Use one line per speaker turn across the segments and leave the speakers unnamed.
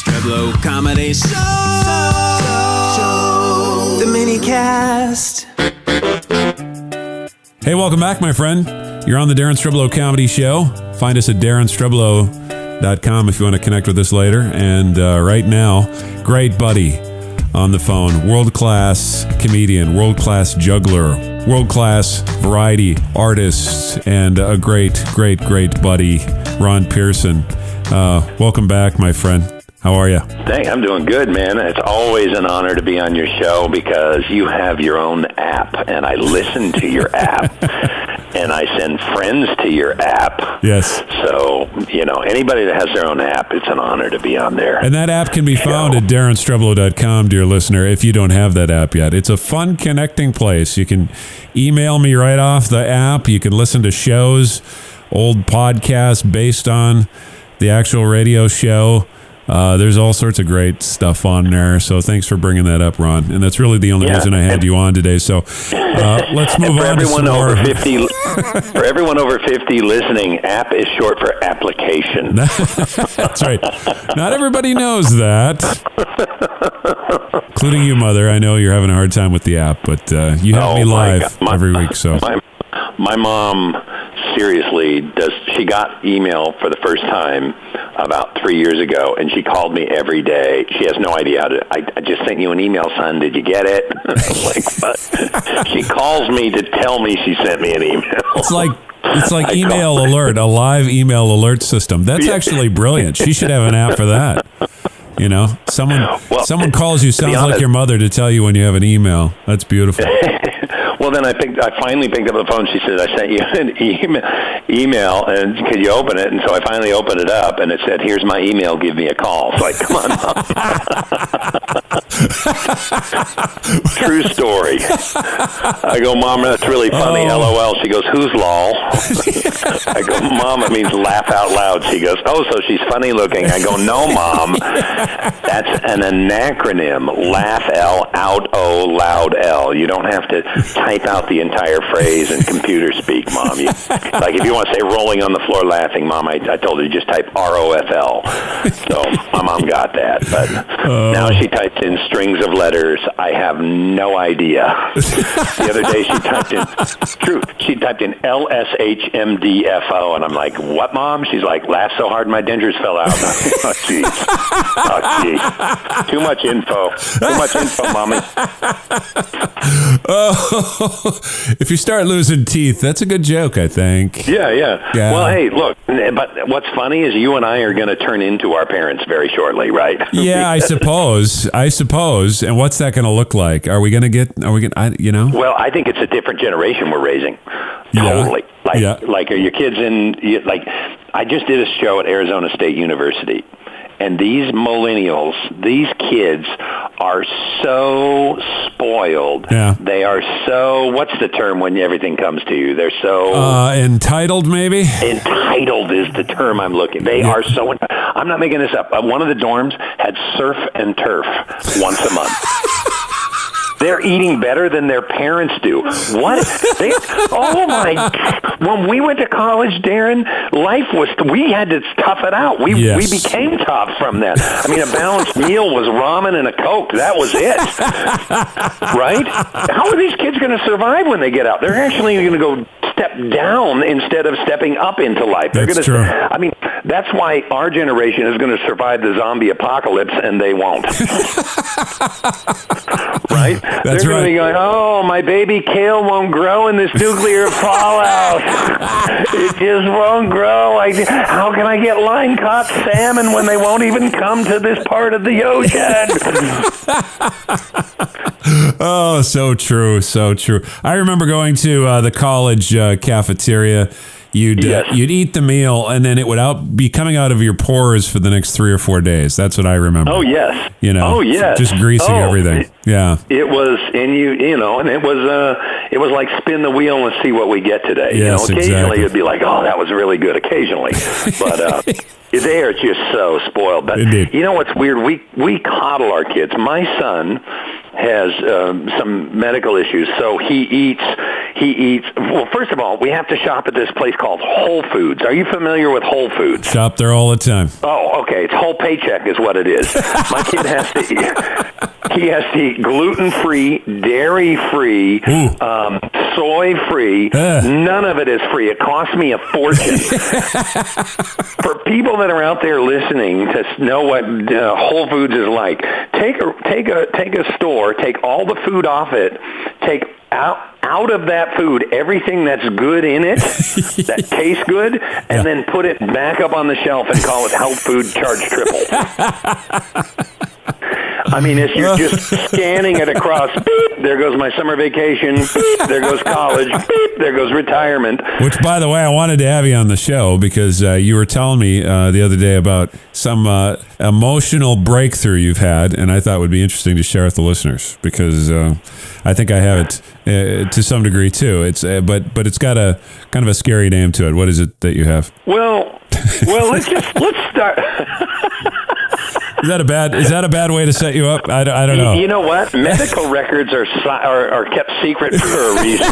Streblow Comedy Show. The Minicast.
Hey, welcome back, my friend. You're on the Daren Streblow Comedy Show. Find us at DarenStreblow.com if you want to connect with us later. And right now, great buddy on the phone, world-class comedian, world-class juggler, world-class variety artist, and a great buddy, Ron Pearson. Welcome back, my friend. How are you?
Thanks. I'm doing good, man. It's always an honor to be on your show because you have your own app, and I listen to your app, and I send friends to your app.
Yes.
So, anybody that has their own app, it's an honor to be on there.
And that app can be found at DarenStreblow.com, dear listener, if you don't have that app yet. It's a fun connecting place. You can email me right off the app. You can listen to shows, old podcasts based on the actual radio show. There's all sorts of great stuff on there, so thanks for bringing that up, Ron. And that's really the only reason I had you on today. So let's move on to some more.
For everyone over 50 listening, app is short for application.
That's right. Not everybody knows that, including you, Mother. I know you're having a hard time with the app, but you have me live every week. So
my mom, seriously, she got email for the first time about 3 years ago, and she called me every day. She has no idea how to. I just sent you an email, son. Did you get it? But she calls me to tell me she sent me an email.
It's like email alert, a live email alert system. That's actually brilliant. She should have an app for that. Someone calls you, sounds like your mother, to tell you when you have an email. That's beautiful.
Well, then I finally picked up the phone. She said, I sent you an email, and could you open it? And so I finally opened it up, and it said, here's my email, give me a call. So like, come on, Mom. True story. I go, Mom, that's really funny, LOL. She goes, who's lol? I go, Mom, it means laugh out loud. She goes, oh, so she's funny looking. I go, no, Mom. That's an acronym, laugh L, out O, loud L. You don't have to type out the entire phrase in computer speak, Mom. Like if you want to say rolling on the floor laughing, Mom, I told her to just type ROFL. So my mom got that. But now she types in strings of letters. I have no idea. The other day she typed in LSHMDFO, and I'm like, what, Mom? She's like, laugh so hard my dentures fell out. Oh, jeez. Too much info, Mommy.
If you start losing teeth, that's a good joke, I think.
Yeah. Well, hey, look, but what's funny is you and I are going to turn into our parents very shortly, right?
Yeah, I suppose. And what's that going to look like? Well,
I think it's a different generation we're raising. Totally. Like are your kids I just did a show at Arizona State University. And these millennials, these kids are so spoiled. Yeah. They are so, what's the term when everything comes to you? They're so...
entitled, maybe?
Entitled is the term I'm looking. They are so... I'm not making this up. One of the dorms had surf and turf once a month. They're eating better than their parents do. What? When we went to college, Darren, we had to tough it out. We became tough from that. I mean, a balanced meal was ramen and a Coke. That was it. Right? How are these kids going to survive when they get out? They're actually going to go step down instead of stepping up into life.
That's true.
I mean, that's why our generation is going to survive the zombie apocalypse, and they won't. Right? They're going to be going, oh, my baby kale won't grow in this nuclear fallout. It just won't grow. How can I get line-caught salmon when they won't even come to this part of the ocean?
Oh, so true, so true. I remember going to the college cafeteria. You'd eat the meal, and then it would be coming out of your pores for the next 3 or 4 days. That's what I remember.
Oh, yes.
Just greasing everything. Yeah.
It was, and it was like spin the wheel and see what we get today.
Yes,
occasionally it'd be like, oh, that was really good. Occasionally, but they are just so spoiled. But
Indeed.
You know what's weird? We coddle our kids. My son has some medical issues, so he eats. Well, first of all, we have to shop at this place called Whole Foods. Are you familiar with Whole Foods?
Shop there all the time.
Oh, okay. It's whole paycheck is what it is. My kid has to eat. He has to eat gluten-free, dairy-free, soy-free. None of it is free. It costs me a fortune. For people that are out there listening to know what Whole Foods is like, take a store, take all the food off it, take out of that food everything that's good in it, that tastes good, and then put it back up on the shelf and call it health food, charge triple. I mean, if you're just scanning it across, beep, there goes my summer vacation, beep, there goes college, beep, there goes retirement.
Which, by the way, I wanted to have you on the show because you were telling me the other day about some emotional breakthrough you've had, and I thought it would be interesting to share with the listeners because I think I have it to some degree too. It's but it's got a kind of a scary name to it. What is it that you have?
Well, let's start.
Is that a bad way to set you up? I don't know.
You know what? Medical records are kept secret for a reason.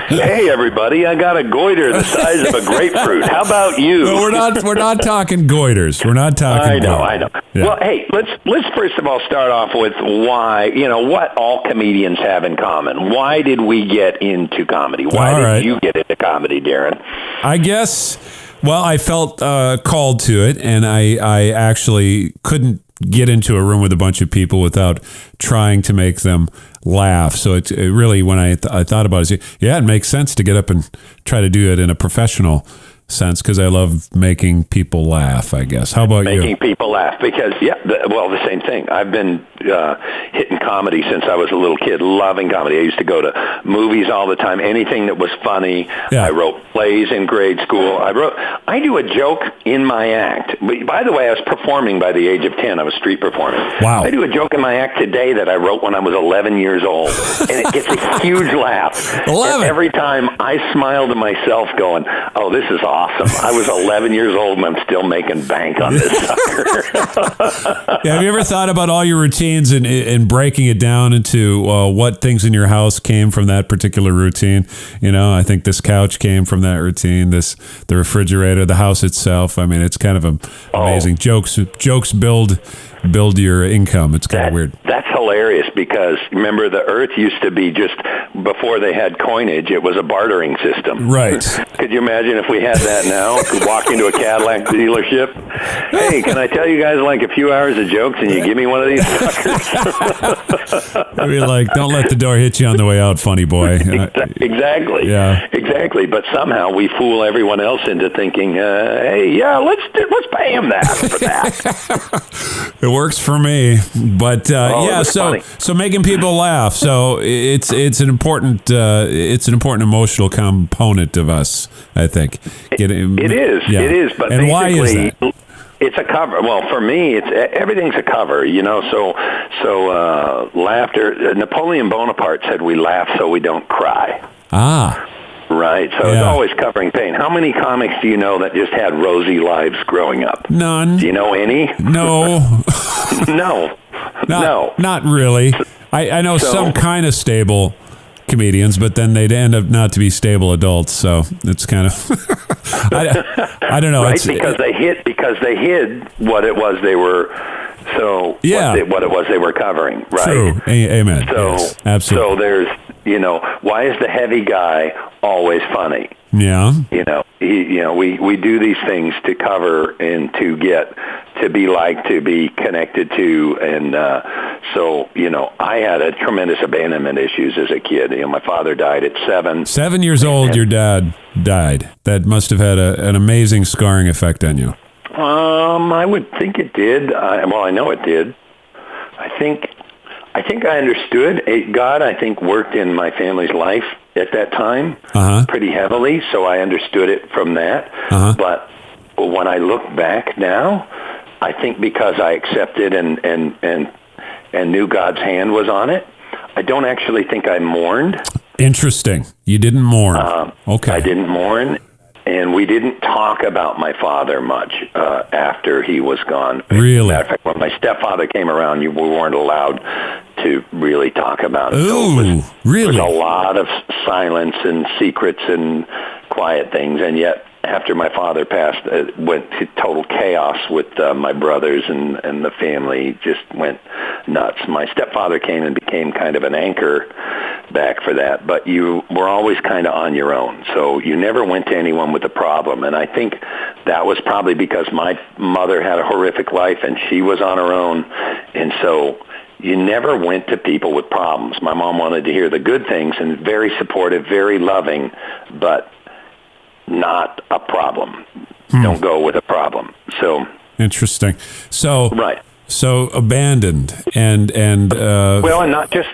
Hey, everybody! I got a goiter the size of a grapefruit. How about you?
No, we're not talking goiters. We're not talking.
I know. Yeah. Well, hey, let's first of all start off with why. What all comedians have in common. Why did we get into comedy? Why did you get into comedy, Daren?
I guess. Well, I felt called to it, and I actually couldn't get into a room with a bunch of people without trying to make them laugh. So it really, when I thought about it, it makes sense to get up and try to do it in a professional sense because I love making people laugh, I guess. How about you?
Making people laugh because, the same thing. I've been hitting comedy since I was a little kid, loving comedy. I used to go to movies all the time, anything that was funny. Yeah. I wrote plays in grade school. I do a joke in my act. By the way, I was performing by the age of 10. I was street performing.
Wow.
I do a joke in my act today that I wrote when I was 11 years old, and it gets a huge laugh.
11.
And every time I smile to myself going, oh, this is awesome. I was 11 years old and I'm still making bank on this sucker.
Have you ever thought about all your routines and breaking it down into what things in your house came from that particular routine? I think this couch came from that routine, the refrigerator, the house itself. I mean, it's kind of amazing. Jokes build your income. It's kind of weird.
That's hilarious because remember the earth used to be just before they had coinage, it was a bartering system.
Right.
Could you imagine if we had that now? Could walk into a Cadillac dealership. Hey, can I tell you guys like a few hours of jokes and you give me one of these suckers?
I mean, like, don't let the door hit you on the way out, funny boy.
Exactly.
Yeah.
Exactly. But somehow we fool everyone else into thinking, hey, let's pay him that for that.
It works for me, but so making people laugh. So it's an important emotional component of us, I think.
It is. But
and why is that?
It's a cover. Well, for me, everything's a cover. So laughter. Napoleon Bonaparte said, "We laugh so we don't cry."
Ah.
Right, so it's always covering pain. How many comics do you know that just had rosy lives growing up?
None.
Do you know any?
No.
No.
Not really. I know some kind of stable comedians, but then they'd end up not to be stable adults. So it's kind of I don't know.
Right, because they hid what it was they were. So what it was they were covering. Right.
True. Amen.
So
yes, absolutely.
So there's why is the heavy guy always funny?
Yeah.
We do these things to cover and to get to be connected to, and I had a tremendous abandonment issues as a kid. My father died at 7.
7 years old, your dad died. That must have had an amazing scarring effect on you.
I would think it did. I know it did. I think I understood. God, I think, worked in my family's life at that time pretty heavily, so I understood it from that. But when I look back now, I think because I accepted and knew God's hand was on it, I don't actually think I mourned.
Interesting. You didn't mourn. Okay.
I didn't mourn. And we didn't talk about my father much after he was gone.
Really?
Matter of fact, when my stepfather came around, we weren't allowed to really talk about it.
Ooh, really?
There was a lot of silence and secrets and quiet things, and yet after my father passed, it went to total chaos with my brothers and the family. Just went nuts. My stepfather came and became kind of an anchor back for that, but you were always kind of on your own. So you never went to anyone with a problem, and I think that was probably because my mother had a horrific life and she was on her own, and so you never went to people with problems. My mom wanted to hear the good things and very supportive, very loving, but not a problem. Don't go with a problem. So
interesting. So
right.
So abandoned and
well, and not just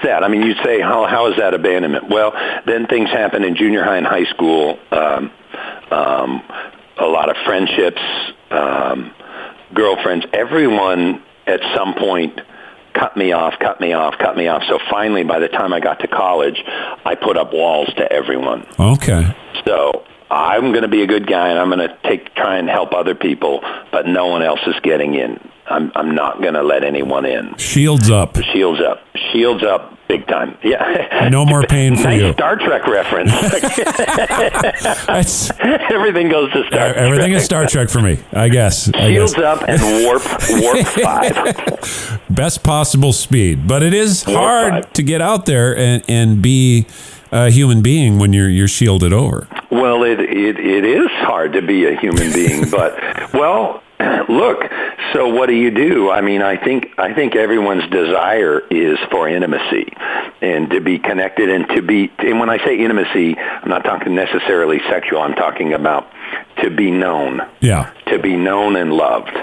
that. I mean, you'd say how is that abandonment? Well, then things happen in junior high and high school. A lot of friendships, girlfriends. Everyone at some point cut me off. So finally, by the time I got to college, I put up walls to everyone.
Okay.
So I'm going to be a good guy, and I'm going to try and help other people, but no one else is getting in. I'm not going to let anyone in.
Shields up, big time. Yeah. No more pain for you.
Nice Star Trek reference. Everything goes to Star Trek.
Everything is Star Trek for me, I guess.
Shields up and warp 5.
Best possible speed, but it is hard to get out there and be a human being when you're shielded over.
Well, it is hard to be a human being, but well, look. So what do? I mean, I think everyone's desire is for intimacy and to be connected and to be. And when I say intimacy, I'm not talking necessarily sexual. I'm talking about to be known.
Yeah.
To be known and loved.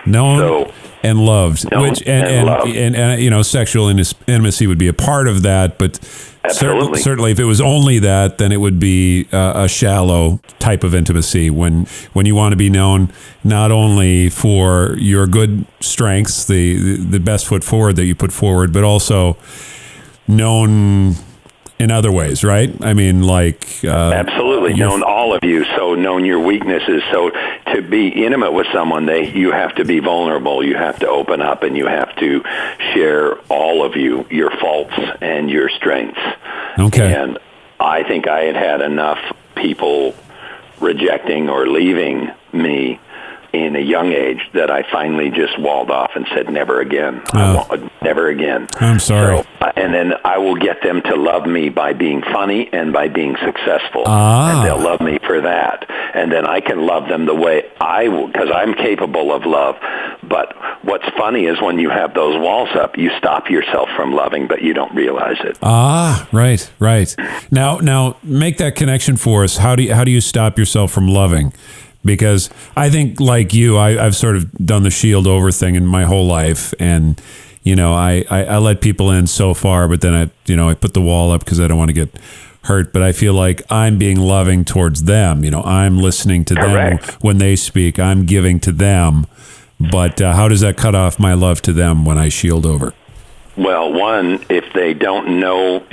Known and loved. And you know, sexual intimacy would be a part of that, but.
Absolutely.
Certainly, if it was only that, then it would be a shallow type of intimacy. When you want to be known not only for your good strengths, the best foot forward that you put forward, but also known in other ways, right? I mean, like
absolutely known all of you. So known your weaknesses. So to be intimate with someone, you have to be vulnerable. You have to open up, and you have to share all of you, your faults and your strengths.
Okay.
And I think I had enough people rejecting or leaving me in a young age that I finally just walled off and said, never again. Never again.
I'm sorry.
So, and then I will get them to love me by being funny and by being successful.
Ah.
And they'll love me for that. And then I can love them the way I will, because I'm capable of love. But what's funny is when you have those walls up, you stop yourself from loving, but you don't realize it.
Ah, right. Now make that connection for us. How do you stop yourself from loving? Because I think, like you, I've sort of done the shield over thing in my whole life, and you know, I let people in so far, but then I put the wall up because I don't want to get hurt. But I feel like I'm being loving towards them. You know, I'm listening to
Correct.
them when they speak. I'm giving to them. But how does that cut off my love to them when I shield over?
Well, one, if they don't know,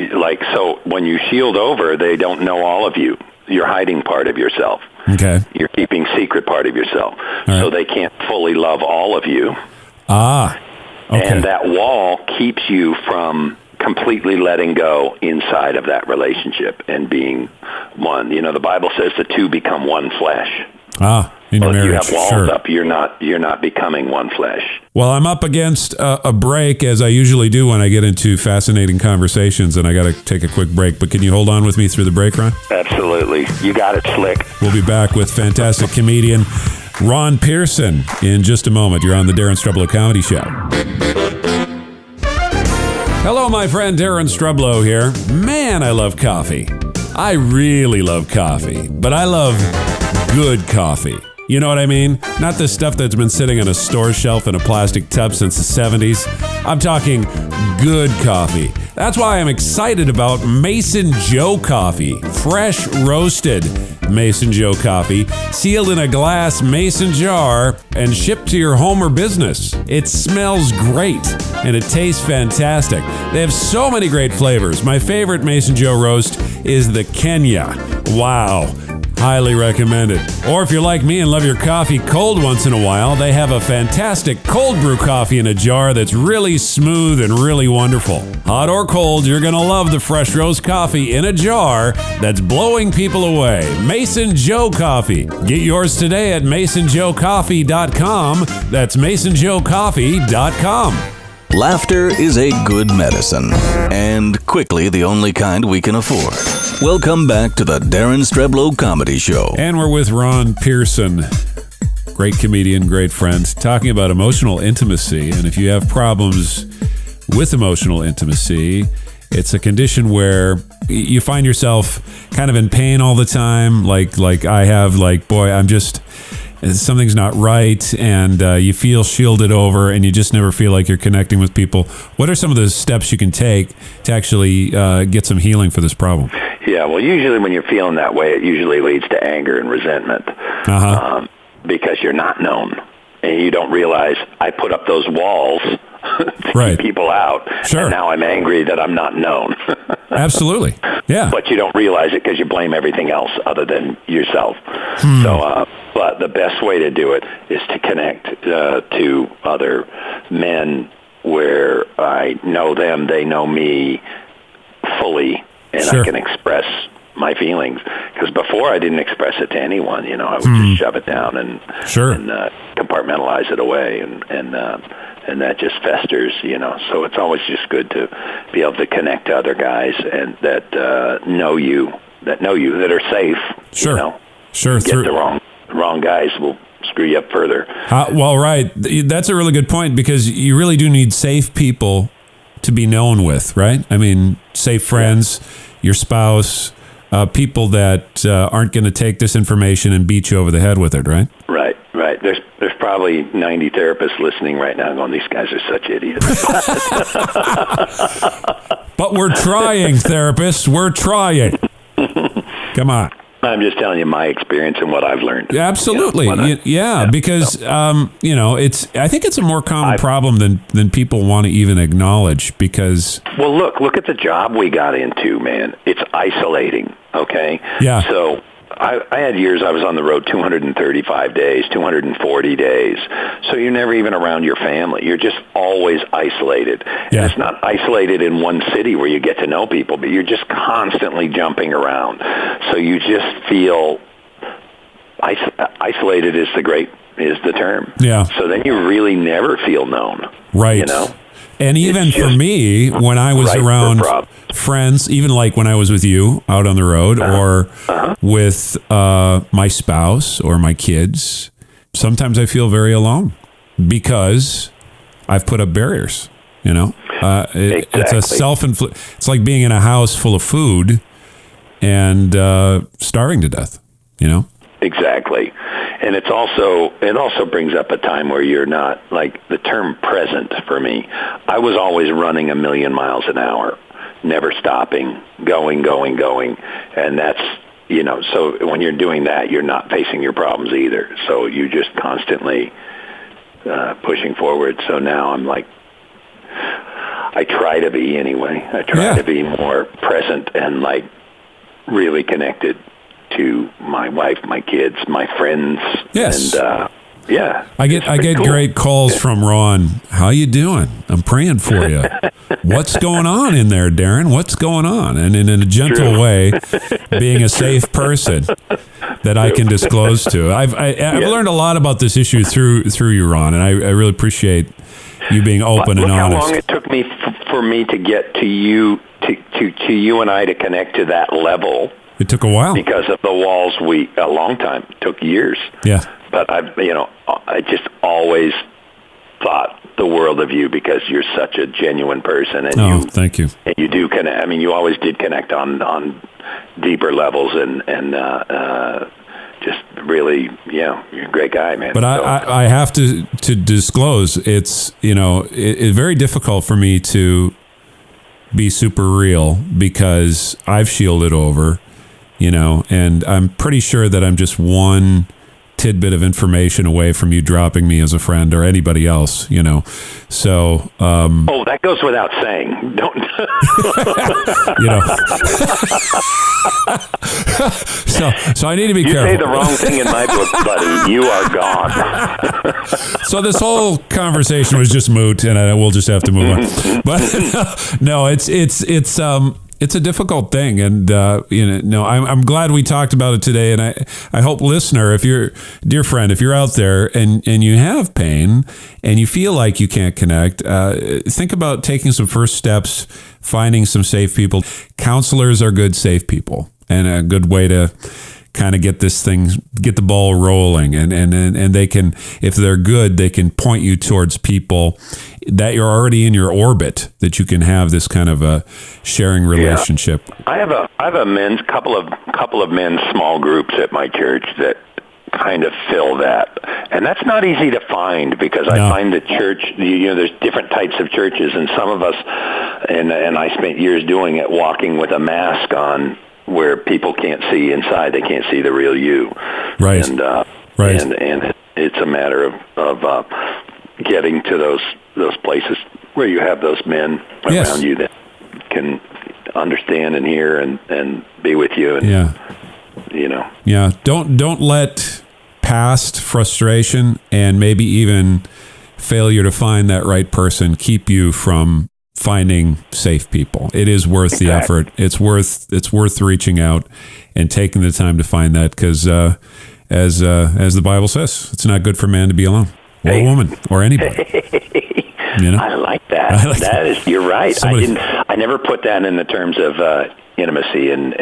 so when you shield over, they don't know all of you. You're hiding part of yourself.
Okay.
You're keeping secret part of yourself.
Right.
So they can't fully love all of you.
Ah, okay.
And that wall keeps you from completely letting go inside of that relationship and being one. You know, the Bible says the two become one flesh.
Ah, in your marriage,
if you have walls
sure.
up, you're not becoming one flesh.
Well, I'm up against a break, as I usually do when I get into fascinating conversations, and I got to take a quick break. But can you hold on with me through the break, Ron?
Absolutely. You got it, Slick.
We'll be back with fantastic comedian Ron Pearson in just a moment. You're on the Daren Streblow Comedy Show. Hello, my friend Daren Streblow here. Man, I love coffee. I really love coffee, but I love good coffee. You know what I mean? Not the stuff that's been sitting on a store shelf in a plastic tub since the 70s. I'm talking good coffee. That's why I'm excited about Mason Joe coffee. Fresh roasted Mason Joe coffee, sealed in a glass mason jar and shipped to your home or business. It smells great and it tastes fantastic. They have so many great flavors. My favorite Mason Joe roast is the Kenya. Wow. Highly recommend it. Or if you're like me and love your coffee cold once in a while, they have a fantastic cold brew coffee in a jar that's really smooth and really wonderful. Hot or cold, you're going to love the fresh roast coffee in a jar that's blowing people away. Mason Joe Coffee. Get yours today at masonjoecoffee.com. That's masonjoecoffee.com.
Laughter is a good medicine, and quickly the only kind we can afford. Welcome back to the Daren Streblow Comedy Show.
And we're with Ron Pearson, great comedian, great friend, talking about emotional intimacy. And if you have problems with emotional intimacy, it's a condition where you find yourself kind of in pain all the time, like I have, boy, something's not right, and you feel shielded over, and you just never feel like you're connecting with people. What are some of the steps you can take to actually get some healing for this problem?
Yeah, well, usually when you're feeling that way, it usually leads to anger and resentment because you're not known, and you don't realize I put up those walls to keep people out, and now I'm angry that I'm not known.
Absolutely, yeah.
But you don't realize it because you blame everything else other than yourself. So, but the best way to do it is to connect to other men where I know them, they know me fully, and I can express my feelings. Because before I didn't express it to anyone, I would just shove it down and compartmentalize it away, and that just festers, So it's always just good to be able to connect to other guys and that know you, that are safe.
Sure.
Get the wrong guys will screw you up further.
Well, right. That's a really good point, because you really do need safe people to be known with, right? I mean, safe friends, your spouse, people that aren't going to take this information and beat you over the head with it, right?
Right. There's probably 90 therapists listening right now going, these guys are such idiots.
But we're trying, therapists. We're trying. Come on.
I'm just telling you my experience and what I've learned.
Absolutely. Because, I think it's a more common problem than people want to even acknowledge, because... Well,
look at the job we got into, man. It's isolating, okay?
Yeah.
So I had years I was on the road 235 days, 240 days. So you're never even around your family. You're just always isolated. Yeah. And it's not isolated in one city where you get to know people, but you're just constantly jumping around. So you just feel isolated is the term.
Yeah.
So then you really never feel known.
Right. And even for me, when I was around friends, even like when I was with you out on the road or with my spouse or my kids, sometimes I feel very alone because I've put up barriers, Exactly. It's a self-inflicted, it's like being in a house full of food and starving to death,
Exactly. And it also brings up a time where you're not, like the term present for me. I was always running 1,000,000 miles an hour, never stopping, going. And that's, so when you're doing that, you're not facing your problems either. So you just constantly pushing forward. So now I'm like, I try to be anyway. I try to be more present and like really connected to my wife, my kids, my friends.
Yes.
And,
I get cool. Great calls from Ron. How you doing? I'm praying for you. What's going on in there, Daren? What's going on? And in a gentle way, being a safe person that I can disclose to. I've learned a lot about this issue through you, Ron, and I really appreciate you being open and honest.
How long it took me for me to get to you, to you and I to connect to that level.
It took a while.
Because of the walls, a long time. It took years.
Yeah.
But I just always thought the world of you because you're such a genuine person. And
thank you.
And you do connect. I mean, you always did connect on deeper levels and just really, you're a great guy, man.
But I have to disclose, it's, it's very difficult for me to be super real because I've shielded over, and I'm pretty sure that I'm just one tidbit of information away from you dropping me as a friend or anybody else, So,
that goes without saying. Don't.
So I need to be
You
careful.
say the wrong thing in my book, buddy. You are gone.
So this whole conversation was just moot, and we'll just have to move on. But no, it's a difficult thing, and I'm glad we talked about it today. And I hope, listener, dear friend, if you're out there and you have pain and you feel like you can't connect, think about taking some first steps, finding some safe people. Counselors are good, safe people, and a good way to kind of get the ball rolling, and they can, if they're good, they can point you towards people that you're already in your orbit, that you can have this kind of a sharing relationship.
Yeah. I have a couple of men's small groups at my church that kind of fill that, and that's not easy to find, because I find the church, there's different types of churches, and some of us, and I spent years doing it, walking with a mask on, where people can't see inside, they can't see the real you.
Right.
And
right.
And it's a matter of getting to those places where you have those men around you that can understand and hear and be with you. And,
Yeah. Don't let past frustration and maybe even failure to find that right person keep you from finding safe people. It is worth the effort. It's worth reaching out and taking the time to find that, because as the Bible says, it's not good for man to be alone, or a woman, or anybody.
I like that. You're right. I never put that in the terms of intimacy and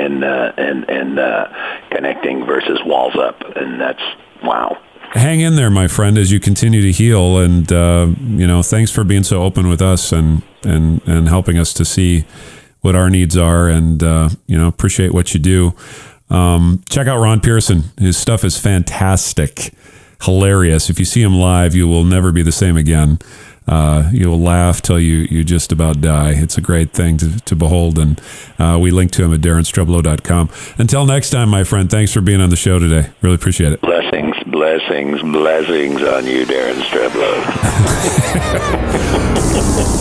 connecting versus walls up, and that's wow.
Hang in there, my friend, as you continue to heal, and thanks for being so open with us and helping us to see what our needs are, and appreciate what you do. Check out Ron Pearson. His stuff is fantastic, hilarious. If you see him live, you will never be the same again. You'll laugh till you just about die. It's a great thing to behold, and we link to him at DarenStreblow.com. Until next time, my friend, thanks for being on the show today. Really appreciate it.
Blessings on you, Daren Streblow.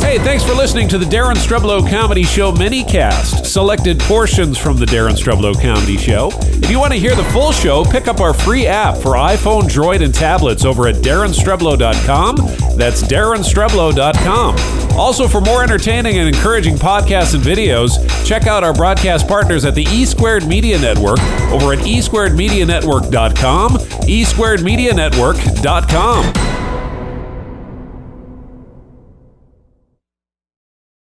Hey, thanks for listening to the Daren Streblow Comedy Show minicast. Selected portions from the Daren Streblow Comedy Show. If you want to hear the full show, pick up our free app for iPhone, Droid, and tablets over at DarenStreblow.com. That's DarenStreblow.com. Also, for more entertaining and encouraging podcasts and videos, check out our broadcast partners at the E Squared Media Network over at eSquaredMediaNetwork.com, eSquaredMediaNetwork.com.